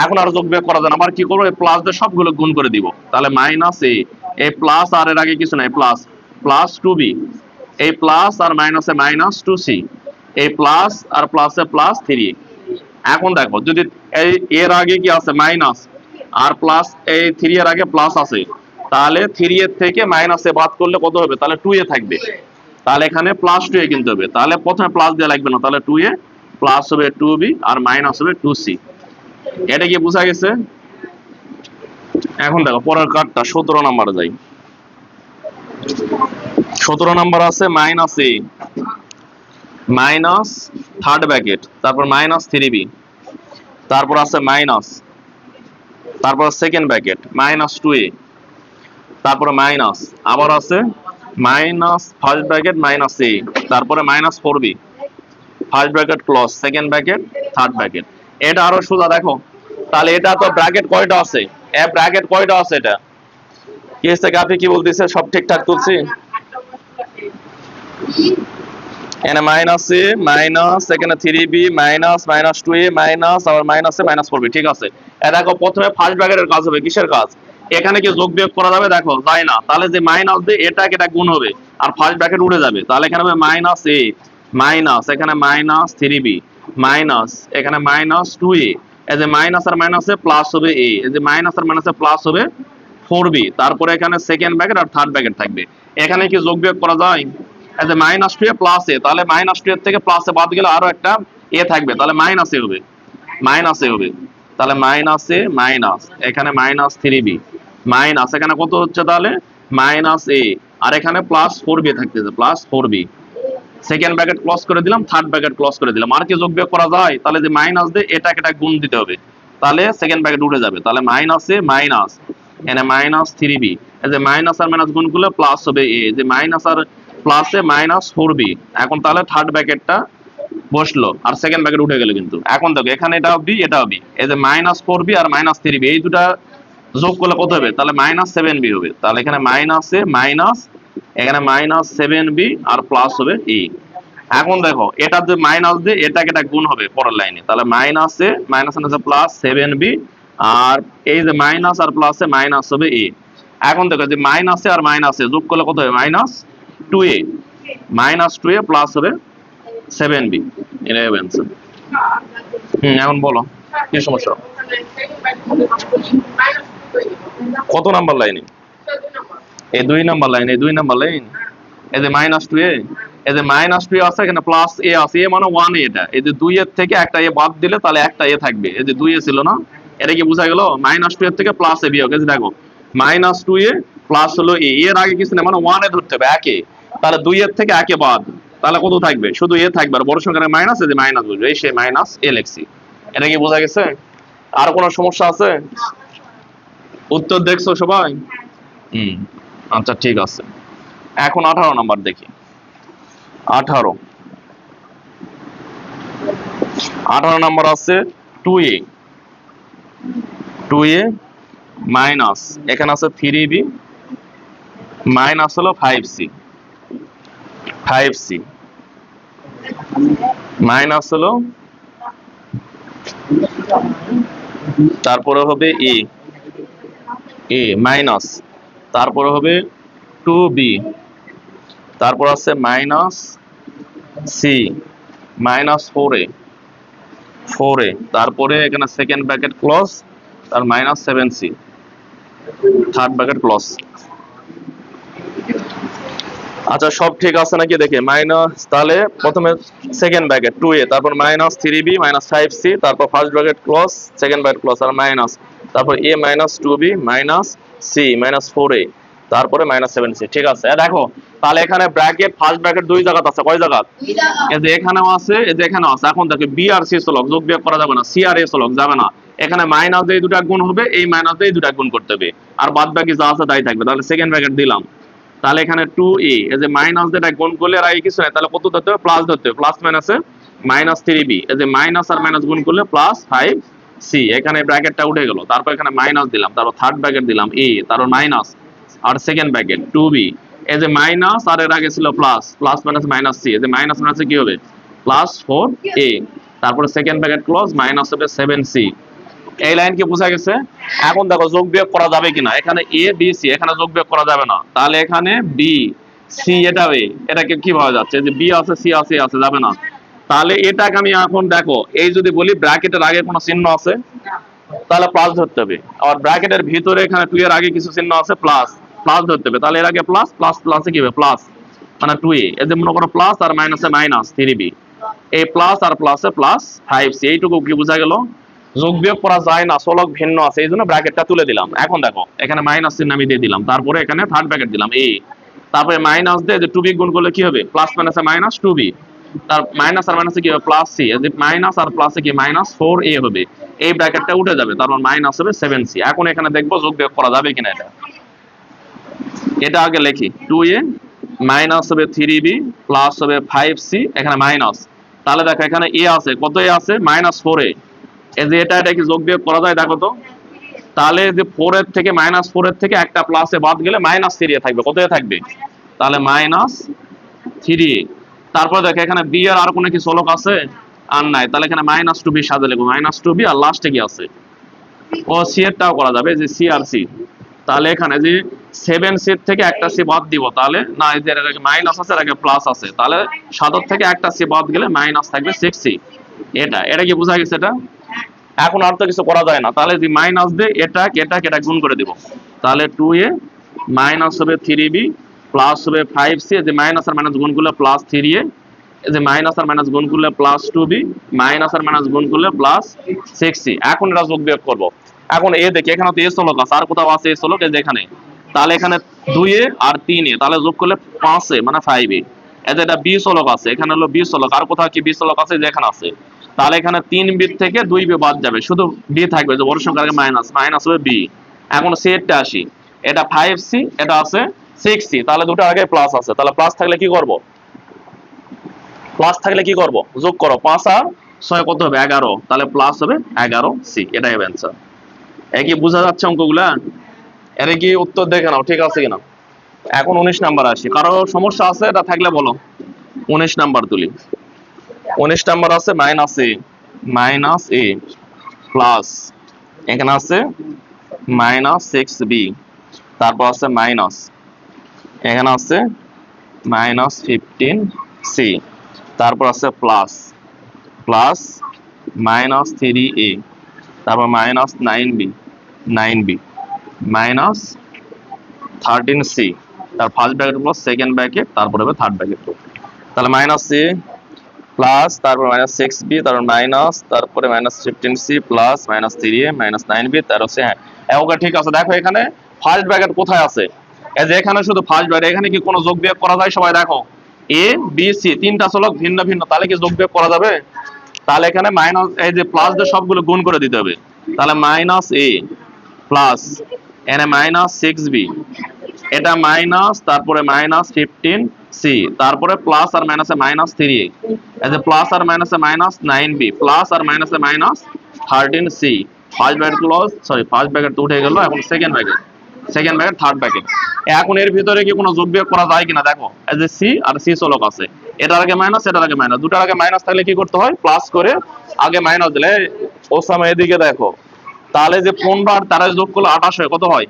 Speaker 1: এখন আর যোগ বিয়োগ করা যায় না, আবার কি করবো, এই প্লাস দিয়ে সবগুলো গুণ করে দিব, তাহলে মাইনাস এ, এই প্লাস আর এর আগে কিছু নাই প্লাস, প্লাস 2b, এই প্লাস আর মাইনাসে মাইনাস 2c, এই প্লাস আর প্লাসে প্লাস 3a। এখন দেখো যদি এই এর আগে কি আছে মাইনাস আর প্লাস, এই 3 এর আগে প্লাস আছে, তাহলে 3 এর থেকে মাইনাসে বাদ করলে কত হবে, তাহলে 2a থাকবে, তাহলে এখানে প্লাস 2a কিনতে হবে, তাহলে প্রথমে প্লাস দেওয়া লাগবে না, তাহলে 2a প্লাস হবে 2b আর মাইনাস হবে 2c। এটা কি বোঝা গেছে? এখন দেখো পরের কার্ডটা 17 নাম্বারে যাই, 17 নাম্বার আছে minus a minus third bracket, তারপর মাইনাস 3b, তারপর আছে মাইনাস, তারপর সেকেন্ড ব্র্যাকেট মাইনাস 2a, তারপরে মাইনাস আবার আছে মাইনাস ফার্স্ট ব্র্যাকেট মাইনাস এ, তারপরে minus 4b first bracket close second bracket third bracket. এটা আরো সোজা দেখো, তাহলে এটা তো ব্র্যাকেট কয়টা আছে, এ ব্র্যাকেট কয়টা আছে, এটা কি হচ্ছে আপনি কি বলতেছে, সব ঠিকঠাক তুলছি, এখানে মাইনাস এ মাইনাস এখানে 3b minus minus 2a minus আবার মাইনাস এ মাইনাস 4b, ঠিক আছে। এ দেখো প্রথমে ফার্স্ট ব্র্যাকেটের কাজ হবে, কিসের কাজ, এখানে কি যোগ বিয়োগ করা যাবে, দেখো যায় না, তাহলে যে মাইনাস দিয়ে এটা গুণ হবে আর ফার্স্ট ব্র্যাকেট উঠে যাবে, তাহলে এখানে হবে মাইনাস এ মাইনাস এখানে মাইনাস 3b মাইনাস এখানে মাইনাস 2a, এই যে মাইনাস আর মাইনাসে প্লাস হবে a, এই যে মাইনাস আর মাইনাসে প্লাস হবে 4b, তারপরে এখানে সেকেন্ড ব্র্যাকেট আর থার্ড ব্র্যাকেট থাকবে। এখানে কি যোগ বিয়োগ করা যায়, এই যে মাইনাস 2a প্লাস a, তাহলে মাইনাস 2 এর থেকে প্লাস এ বাদ গেলে আরো একটা a থাকবে, তাহলে মাইনাস এ হবে, মাইনাস এ হবে, তাহলে মাইনাস এ মাইনাস এখানে মাইনাস 3b মাইনাস এখানে কত হচ্ছে, তাহলে মাইনাস এ আর এখানে প্লাস 4b থাকতেছে, plus 4b, second bracket close করে দিলাম থার্ড ব্র্যাকেট ক্লোজ করে দিলাম। আর কি যোগ বিয়োগ করা যায়, তাহলে যে মাইনাস দিয়ে এটা গুণ দিতে হবে, তাহলে সেকেন্ড ব্র্যাকেট উঠে যাবে, তাহলে মাইনাস এ মাইনাস এখানে মাইনাস 3b, এই যে মাইনাস আর মাইনাস গুণ করলে প্লাস হবে a, যে মাইনাস আর প্লাসে মাইনাস 4b, এখন তাহলে থার্ড ব্র্যাকেটটা বসলো আর সেকেন্ড ব্র্যাকেট উঠে গেল, কিন্তু এখন দেখো এখানে এটাও b এটাও b, এই যে মাইনাস 4b আর মাইনাস 3b এই দুটা যোগ করলে কত হবে, তাহলে মাইনাস 7b হবে, তাহলে এখানে মাইনাস এ মাইনাস এখানে মাইনাস 7b আর প্লাস হবে a। এখন দেখো এটা যে মাইনাস দিয়ে এটা গুণ হবে পরের লাইনে, তাহলে মাইনাস এ মাইনাস আছে প্লাস 7b আর এই যে মাইনাস আর প্লাসে মাইনাস হবে a। এখন দেখো যে মাইনাসে আর মাইনাসে যোগ করলে কত হবে, minus 2a minus 2a plus হবে 7b, এটা হবে অ্যানসার। এখন বলো কি সমস্যা, কত নাম্বার লাইনে, এই 2 নাম্বার লাইন, এই 2 নাম্বার লাইন, এই যে মাইনাস 2a, এই যে মাইনাস 2a আছে এখানে প্লাস a আছে, a মানে 1a, এটা এই যে 2 এর থেকে একটা a বাদ দিলে তাহলে একটা a থাকবে, এই যে 2a ছিল না, এটা কি বোঝা গেল, মাইনাস 2 এর থেকে প্লাস a বিয়োগ, এই যে দেখো মাইনাস 2a প্লাস হলো a, এর আগে কিছু না মানে 1 এ ধরতে হবে একে, তাহলে 2 এর থেকে একে বাদ, তাহলে কত থাকবে, শুধু a থাকবে আর বড় সংখ্যার মাইনাস, এই যে মাইনাস বুঝবে, এই সে মাইনাস a লিখছি। এটা কি বোঝা গেছে? আর কোনো সমস্যা আছে? উত্তর দেখছো সবাই? আচ্ছা ঠিক আছে। এখন 18 নাম্বার দেখি, 18 নাম্বার আছে 2a 2a মাইনাস এখানে আছে 3b মাইনাস হলো 5c মাইনাস হলো তারপরে হবে a মাইনাস তারপরে হবে 2b তারপর আছে মাইনাস c মাইনাস 4a তারপরে এখানে সেকেন্ড ব্র্যাকেট ক্লোজ তার minus 7c third bracket close. আচ্ছা সব ঠিক আছে নাকি দেখে মাইনাস, তাহলে প্রথমে সেকেন্ড ব্র্যাকেট 2a তারপর মাইনাস 3b মাইনাস 5c তারপর first bracket close second bracket close আর মাইনাস তারপর a minus 2b minus c minus 4a তারপরে মাইনাস 7c। ঠিক আছে দেখো তাহলে এখানে ব্র্যাকেট ফার্স্ট ব্র্যাকেট দুই জায়গাতে আছে, কয় জায়গা? এই যে এখানেও আছে এই যে এখানেও আছে। এখন দেখো b আর c চলক যোগ বিয়োগ করা যাবে না, c আর a চলক যাবে না, এখানে মাইনাস দিয়ে দুটো গুণ হবে, এই মাইনাস দিয়ে দুটো গুণ করতে হবে আর বাদ বাকি যা আছে তাই থাকবে। তাহলে সেকেন্ড ব্র্যাকেট দিলাম, তাহলে এখানে 2a এই যে মাইনাস যেটা গুণ করলে আর আগে কিছু নাই, তাহলে কত ধরতে হবে? প্লাস ধরতে হবে, প্লাস মাইনাসে মাইনাস 3b এই যে মাইনাস আর মাইনাস গুণ করলে প্লাস 5c এখানে ব্র্যাকেটটা উঠে গেল। তারপর এখানে মাইনাস দিলাম, তারপর থার্ড ব্র্যাকেট দিলাম a তারপর মাইনাস আর সেকেন্ড ব্র্যাকেট 2b এই যে মাইনাস আর এর আগে ছিল plus, plus minus minus c এই যে মাইনাস মাইনাসে কি হবে? প্লাস 4a তারপরে সেকেন্ড ব্র্যাকেট ক্লোজ মাইনাস হবে 7c। এই লাইন কি বোঝা গেছে? এখন দেখো যোগ বিয়োগ করা যাবে কিনা, এখানে a b c এখানে যোগ বিয়োগ করা যাবে না, তাহলে এখানে b c এটা এটাকে কি ভাবা যাচ্ছে যে b আছে c আছে a আছে, যাবে না। তাহলে এটাকে আমি এখন দেখো এই যদি বলি ব্র্যাকেটের আগে কোনো চিহ্ন আছে তাহলে প্লাস ধরতে হবে, আর ব্র্যাকেটের ভিতরে এখানে 2 এর আগে কিছু চিহ্ন আছে প্লাস, প্লাস ধরতে হবে, তাহলে এর আগে প্লাস প্লাস প্লাসে কি হবে? প্লাস মানে 2a এই যে মনে করো প্লাস আর মাইনাসে মাইনাস 3b এই প্লাস আর প্লাসে প্লাস 5c এইটুকু কি বোঝা গেল? যোগ বিয়োগ করা যায় না, চলক ভিন্ন আছে, এই জন্য ব্র্যাকেটটা তুলে দিলাম। এখন দেখো এখানে মাইনাস চিহ্ন আমি দিয়ে দিলাম, তারপরে এখানে থার্ড ব্র্যাকেট দিলাম a তারপরে মাইনাস দিয়ে যে 2b গুণ করলে কি হবে? প্লাস মাইনাসে মাইনাস 2b তার মাইনাস আর মাইনাসে কি হবে? প্লাস c এই যে মাইনাস আর প্লাসে কি মাইনাস 4a হবে, এই ব্র্যাকেটটা উঠে যাবে, তারপর মাইনাস হবে 7c। এখন এখানে দেখবো যোগ বিয়োগ করা যাবে কিনা এটা আগে লিখি। 2a মাইনাস হবে 3b প্লাস হবে 5c এখানে মাইনাস, তাহলে দেখো এখানে a আছে, কত a আছে? মাইনাস 4a এই যে এটা কি যোগ বিয়োগ করা যায়? দেখো তো, তাহলে যে 4 এর থেকে মাইনাস 4 এর থেকে একটা প্লাসে বাদ গেলে মাইনাস 3 থাকবে, কত থাকবে? তাহলে মাইনাস 3। তারপর দেখো এখানে b এর আর কোনো কি চলক আছে? আর নাই, তাহলে এখানে মাইনাস 2b সাথে লিখবো, মাইনাস 2b আর লাস্টে কি আছে? ও c এরটাও করা যাবে যে c আর c, তাহলে এখানে যে 7c থেকে একটা c বাদ দিব, তাহলে না এই যে এর আগে মাইনাস আছে এর আগে প্লাস আছে, তাহলে 7 থেকে একটা c বাদ গেলে মাইনাস থাকবে 6c। এটা কি বোঝা গেছে? এটা এখন আর তো কিছু করা যায় না, তাহলে যে মাইনাস দিয়ে এটা গুণ করে দিব, তাহলে 2a মাইনাস হবে 3b প্লাস হবে 5c যে মাইনাস আর মাইনাস গুণ করলে প্লাস 3a এই যে মাইনাস আর মাইনাস গুণ করলে প্লাস 2b মাইনাস আর মাইনাস গুণ করলে প্লাস 6c। এখন এটা যোগ বিয়োগ করব। এখন এ দেখি এখানে তো a চলক আছে, আর কোথাও আছে a চলক? এই যে এখানে, তাহলে এখানে 2a আর 3a তাহলে যোগ করলে 5a মানে 5a এই যে এটা b চলক আছে, এখানে হলো b চলক, আর কোথাও কি b চলক আছে? যে এখানে আছে, তাহলে এখানে 3b থেকে 2b বাদ যাবে, শুধু b থাকবে, যে বড় সংখ্যা মাইনাস মাইনাস হবে b। এখন c এরটা আসি, এটা 5c এটা আছে 6c, তাহলে দুটো আগে প্লাস আছে, তাহলে প্লাস থাকলে কি করব? প্লাস থাকলে কি করব? যোগ করো, 5 আর 6 কত হবে? 11, তাহলে প্লাস হবে 11c। এটাই হবে অ্যানসার। কি বোঝা যাচ্ছে অঙ্কগুলা? এর কি উত্তর দেখে নাও ঠিক আছে কিনা। এখন 19 নাম্বার আসি, কারো সমস্যা আছে এটা থাকলে বলো। 19 নাম্বার তুলি। 19 নাম্বার আছে মাইনাস a প্লাস এখানে আছে মাইনাস 6b তারপর আছে মাইনাস এখানে আছে মাইনাস 15c তারপর আছে প্লাস প্লাস মাইনাস 3a তারপর মাইনাস 9b মাইনাস 13c তার first bracket plus second bracket তারপরে হবে থার্ড ব্র্যাকেট। তাহলে মাইনাস c প্লাস তারপর মাইনাস 6b তারপর মাইনাস তারপরে minus 15c plus minus 3a minus 9b তার হচ্ছে ওকে ঠিক আছে। দেখো এখানে ফার্স্ট ব্র্যাকেট কোথায় আছে? এই যে এখানে শুধু ফার্স্ট ব্র্যাকেট, এখানে কি কোনো যোগ বিয়োগ করা যায়? সবাই দেখো a b c তিনটা চলক ভিন্ন ভিন্ন, তাহলে কি যোগ বিয়োগ করা যাবে? তাহলে এখানে মাইনাস এই যে প্লাস দিয়ে সবগুলো গুণ করে দিতে হবে, তাহলে মাইনাস a প্লাস এখানে মাইনাস 6b এটা মাইনাস তারপরে মাইনাস 15c তারপরে প্লাস আর মাইনাসে মাইনাস 3a এই যে প্লাস আর মাইনাসে মাইনাস 9b প্লাস আর মাইনাসে minus 13c first bracket close, sorry first bracket তো উঠে গেল, এখন সেকেন্ড ব্র্যাকেট থার্ড ব্র্যাকেট। এখন এর ভিতরে কি কোনো যোগ বিয়োগ করা যায় কিনা দেখো, এই যে সি আর সি চলক আছে, এটার আগে মাইনাস এটার আগে মাইনাস, দুটার আগে মাইনাস থাকলে কি করতে হয়, প্লাস করে আগে মাইনাস দিলে। ওসামা এদিকে দেখো, তাহলে যে 15 আর তারা যোগ করলে 28 হয়, কত হয়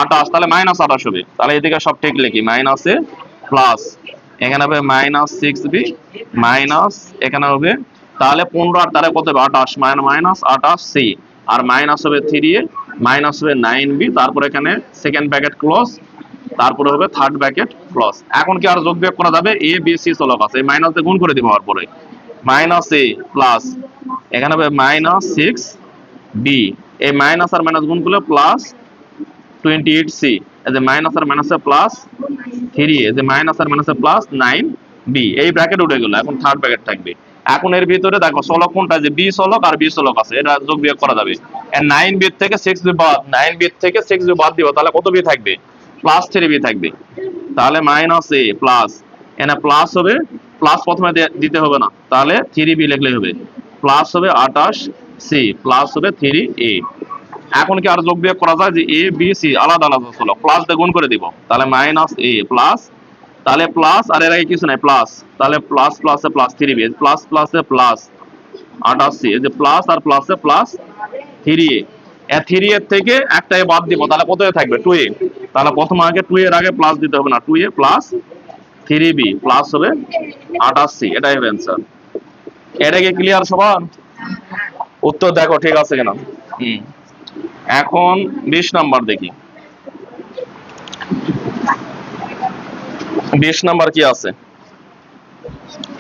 Speaker 1: 28, তাহলে মাইনাস 28 হবে। তাহলে এদিকে সব ঠিক লিখি, মাইনাসে প্লাস, এখানে হবে -6b মাইনাস, এখানে হবে তাহলে 15 আর তারা কত হবে 28, মাইনাস 28 সি, আর মাইনাস হবে 3a, মাইনাস হবে 9b, তারপর এখানে সেকেন্ড ব্র্যাকেট ক্লোজ, তারপরে হবে থার্ড ব্র্যাকেট ক্লোজ। এখন কি আর যোগ বিয়োগ করা যাবে, এ বি সি চলক আছে, এই মাইনাস দিয়ে গুণ করে দিব, হওয়ার পরে মাইনাস এ প্লাস, এখানে হবে -6b, এই মাইনাস আর মাইনাস গুণ করলে প্লাস 28c, এই যে মাইনাস আর মাইনাসে প্লাস 3, এই যে মাইনাস আর মাইনাসে প্লাস 9b, এই ব্র্যাকেট উঠে গেল, এখন থার্ড ব্র্যাকেট থাকবে। এখন এর ভিতরে দেখো চলক কোনটা, যে বি চলক আর বি চলক আছে, এটা যোগ বিয়োগ করা যাবে। 9b থেকে 6b বাদ, 9b থেকে 6b বাদ দিব, তাহলে কত বি থাকবে, প্লাস 3b থাকবে। তাহলে মাইনাস এ প্লাস, এখানে প্লাস হবে, প্লাস প্রথমে দিতে হবে না, তাহলে 3b লিখলেই হবে, প্লাস হবে 28c প্লাস হবে 3a। এখন কি আর যোগ বিয়োগ করা যায়, যে এ বি সি আলাদা আলাদা চলক, প্লাস দিয়ে গুণ করে দিব, তাহলে মাইনাস এ প্লাস, তাহলে প্লাস আর এর আগে কিছু নাই প্লাস, তাহলে প্লাস প্লাসে প্লাস 3b, প্লাস প্লাসে প্লাস 28c, এই যে প্লাস আর প্লাসে প্লাস 3a, 3 এর থেকে একটা এ বাদ দিব, তাহলে কত থাকবে 2a, তাহলে প্রথম আগে 2 এর আগে প্লাস দিতে হবে না, 2a প্লাস 3b প্লাস হবে 28c, এটাই হবে অ্যান্সার। এটা কি ক্লিয়ার সবার? উত্তর দেখো ঠিক আছে কিনা। এখন 20 নাম্বার দেখি, 20 নাম্বার কি আছে,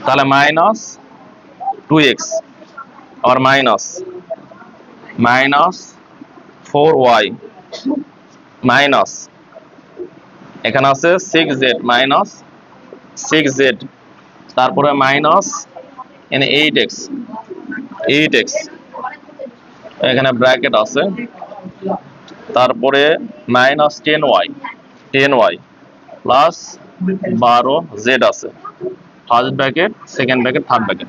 Speaker 1: তাহলে -2x আর -4y মাইনাস, এখানে আছে 6z -6z, তারপরে মাইনাস এখানে 8x, এখানে ব্র্যাকেট আছে, তারপরে -10y প্লাস 12z আছে, first bracket second bracket third bracket.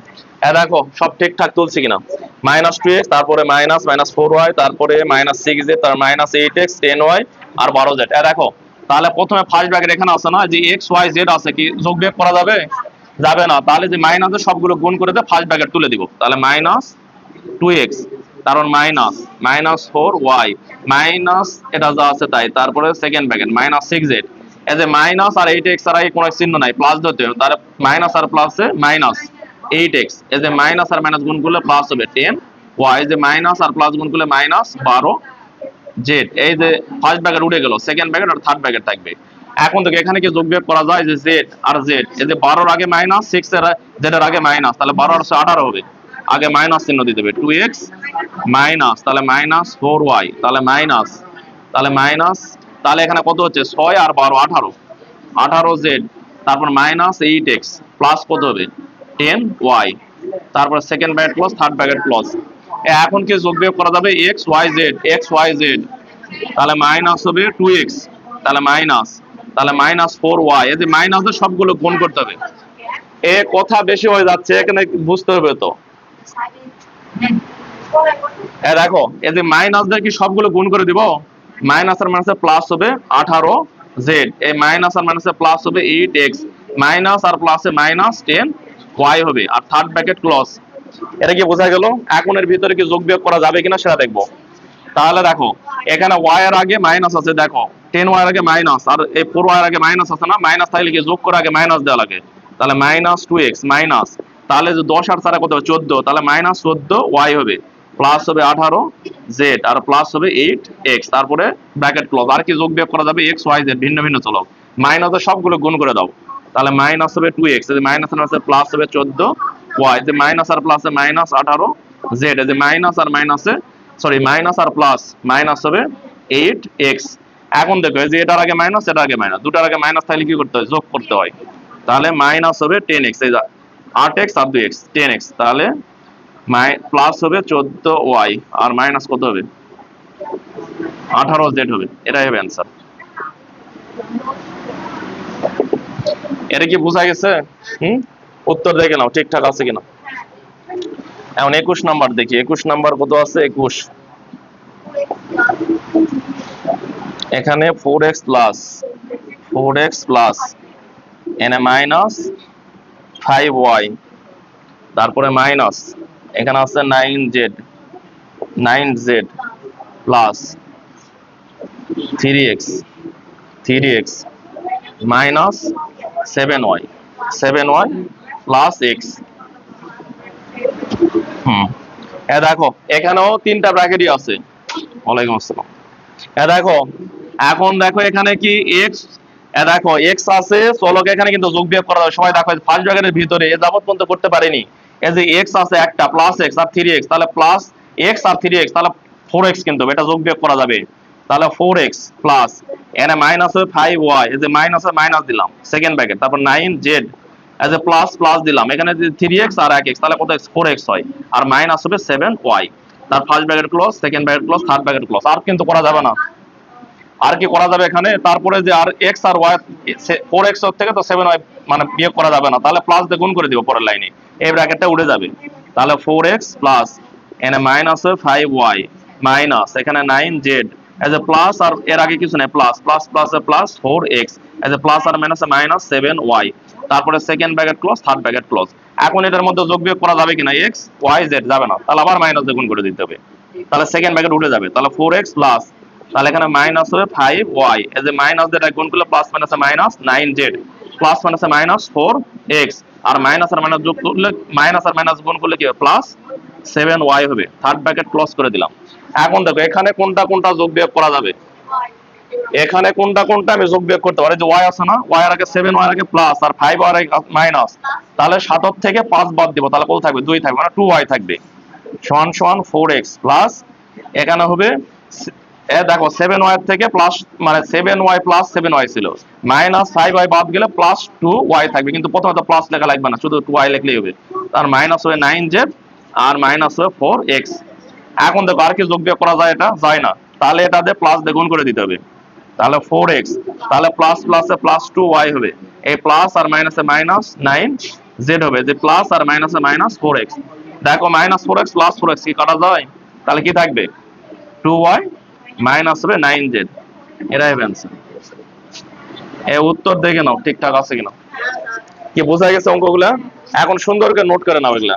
Speaker 1: দেখো সব ঠিকঠাক তুলছি কিনা, -2x, তারপরে -4y, তারপরে -6z, তার -8x, 10y আর 12z। দেখো তাহলে প্রথমে ফার্স্ট ব্র্যাকেট এখানে আছে না, যে x y z আছে, কি যোগ বিয়োগ করা যাবে, যাবে না, তাহলে যে মাইনাসের সবগুলো গুণ করে দিয়ে ফার্স্ট ব্র্যাকেট তুলে দিব, তাহলে -2x, তারপর -4y মাইনাস, এটা যা আছে তাই, তারপরে সেকেন্ড ব্র্যাকেট -6z, এই যে মাইনাস আর 8x আর কোনো চিহ্ন নাই, প্লাস দিতে হবে, তাহলে মাইনাস আর প্লাসে -8x, এই যে মাইনাস আর মাইনাস গুণ করলে প্লাস হবে 10y, এই যে মাইনাস আর প্লাস গুণ করলে -12z, এই যে ফার্স্ট ব্র্যাকেট উঠে গেল, সেকেন্ড ব্র্যাকেট আর থার্ড ব্র্যাকেট থাকবে। এখন থেকে এখানে কি যোগ বিয়োগ করা যায়, যে z আর z, এই যে 12 এর আগে মাইনাস, 6 এর z এর আগে মাইনাস, তাহলে 12 আর 18 হবে, আগে মাইনাস চিহ্ন দিতে হবে, 2x মাইনাস, তাহলে -4y, তাহলে মাইনাস, তাহলে এখানে কত হচ্ছে 6 আর 12 18z, তারপর -8x প্লাস কত হবে 10y, তারপর second bracket close third bracket close. এখন কি যোগ বিয়োগ করা যাবে, x y z, তাহলে মাইনাস হবে 2x, তাহলে -4y, এই যে মাইনাসের সবগুলো গুণ করতে হবে। এ কথা বেশি হয়ে যাচ্ছে, এখানে বুঝতে হবে তো। দেখো এই যে মাইনাস দিয়ে কি সবগুলো গুণ করে দিব, মাইনাস আর মাইনাসে প্লাস হবে 18z, এই মাইনাস আর মাইনাসে প্লাস হবে 8x, মাইনাস আর প্লাসে -10y হবে, আর থার্ড ব্র্যাকেট ক্লোজ। এটা কি বোঝা গেল? এখন এর ভিতরে কি যোগ বিয়োগ করা যাবে কিনা সেটা দেখবো। তাহলে দেখো এখানে y এর আগে মাইনাস আছে, দেখো 10y এর আগে মাইনাস, আর এই 4y এর আগে মাইনাস আছে না, মাইনাস থাকলে কি যোগ করে আগে মাইনাস দেওয়া লাগে, তাহলে -2x মাইনাস, তাহলে যে 10 আর 4 কত হবে 14, তাহলে -14y হবে, প্লাস হবে 18z, আর প্লাস হবে 8x, তারপরে ব্র্যাকেট ক্লোজ। আর কি যোগ বিয়োগ করা যাবে, x y z ভিন্ন ভিন্ন চলক, মাইনাসের সবগুলো গুণ করে দাও, তাহলে মাইনাস হবে 2x, এই যে মাইনাস আর মাইনাসে প্লাস হবে 14y, যে মাইনাস আর প্লাসে -18z, এই যে মাইনাস আর মাইনাসে সরি মাইনাস আর প্লাস মাইনাস হবে 8x। এখন দেখো এই যে এটার আগে মাইনাস এটার আগে মাইনাস, দুটার আগে মাইনাস থাকলে কি করতে হয়, যোগ করতে হয়, তাহলে মাইনাস হবে 10x, এই 8x আর 2x 10x, তাহলে প্লাস হবে 14y, আর মাইনাস কত হবে 18z হবে, এটাই হবে অ্যান্সার। এটা কি বোঝা গেছে? উত্তর দেখে নাও ঠিকঠাক আছে কিনা। এখন 21 নাম্বার দেখি, 21 নাম্বার কত আছে, 21 এখানে 4x প্লাস এখানে মাইনাস 5y, তারপরে মাইনাস এখানে আছে 9z plus 3x minus 7y plus x। দেখো এখানেও তিনটা ব্র্যাকেটই আছে। ওয়ালাইকুম আসসালাম। দেখো এখন দেখো এখানে কি x, দেখো x আছে, চলো এখানে কিন্তু যোগ বিয়োগ করা যাবে। সবাই দেখো ফার্স্ট ব্র্যাকেটের ভিতরে এ যাবত পর্যন্ত করতে পারিনি, এই যে x আছে একটা প্লাস x আর 3x, তাহলে প্লাস x আর 3x তাহলে 4x, কিন্তু এটা যোগ বিয়োগ করা যাবে। তাহলে 4x প্লাস এখানে মাইনাস 5y, এই যে মাইনাসে মাইনাস দিলাম সেকেন্ড ব্র্যাকেট, তারপর 9z age a plus plus দিলাম, এখানে যদি 3x আর 1x তাহলে কত x, 4x হয়, আর মাইনাস হবে 7y। তার first bracket close, second bracket close, third bracket close. আর কিন্তু করা যাবে না, আর কি করা যাবে এখানে? তারপরে যে আর x আর y, 4x থেকে তো 7y মানে বিয়োগ করা যাবে না, তাহলে প্লাস দিয়ে গুণ করে দিব পরের লাইনে, এই ব্র্যাকেটটা উঠে যাবে। তাহলে 4x প্লাস এখানে মাইনাস 5y মাইনাস এখানে 9z এজ এ প্লাস, আর এর আগে কিছু নেই, plus plus plus plus 4x as a plus আর মাইনাস মাইনাস 7y, তারপরে second bracket close, third bracket close. এখন এটার মধ্যে যোগ বিয়োগ করা যাবে কিনা? x y z যাবে না, তাহলে আবার মাইনাস দিয়ে গুণ করে দিতে হবে, তাহলে সেকেন্ড ব্র্যাকেট উঠে যাবে। তাহলে 4x প্লাস, তাহলে এখানে মাইনাস হবে 5y এই যে মাইনাস দিয়ে গুণ করলে প্লাস মাইনাসে মাইনাস 9z প্লাস মাইনাসে মাইনাস 4x, আর মাইনাস আর মাইনাস যোগ করলে মাইনাস আর মাইনাস গুণ করলে কি হবে? প্লাস 7y হবে। থার্ড ব্র্যাকেট ক্লোজ করে দিলাম। এখন দেখো এখানে কোনটা কোনটা যোগ বিয়োগ করা যাবে, এখানে কোনটা কোনটা আমি যোগ বিয়োগ করতে পারি। যে y আছে না, y এর আগে 7, y এর আগে প্লাস আর 5 y এর আগে মাইনাস, তাহলে 7 থেকে 5 বাদ দিব, তাহলে কত থাকবে? 2 থাকবে, মানে 2y থাকবে, সমান সমান 4x প্লাস এখানে হবে দেখো 7y থেকে প্লাস মানে 7y প্লাস 7y ছিল, মাইনাস 5y বাদ গেলে প্লাস 2y থাকবে, কিন্তু প্রথমে তো প্লাস লেখা লাগবে না, শুধু 2y লিখলেই হবে। তার মাইনাস হবে 9z আর মাইনাস হবে 4x। এখন দেখো আর কি যোগ বিয়োগ করা যায়? এটা যায় না, তাহলে এটা দিয়ে প্লাস দিয়ে গুণ করে দিতে হবে, তাহলে 4x, তাহলে প্লাস প্লাসে প্লাস 2y হবে, এই প্লাস আর মাইনাসে মাইনাস 9z হবে, যে প্লাস আর মাইনাসে মাইনাস 4x। দেখো মাইনাস 4x প্লাস 4x কি কাটা যায়? তাহলে কি থাকবে? 2y মাইনাস হবে 9z। এটাই হবে অ্যান্সার। এই উত্তর দেখে নাও ঠিকঠাক আছে কিনা, কি বোঝা গেছে অঙ্কগুলা? এখন সুন্দর করে নোট করে নাও এগুলা।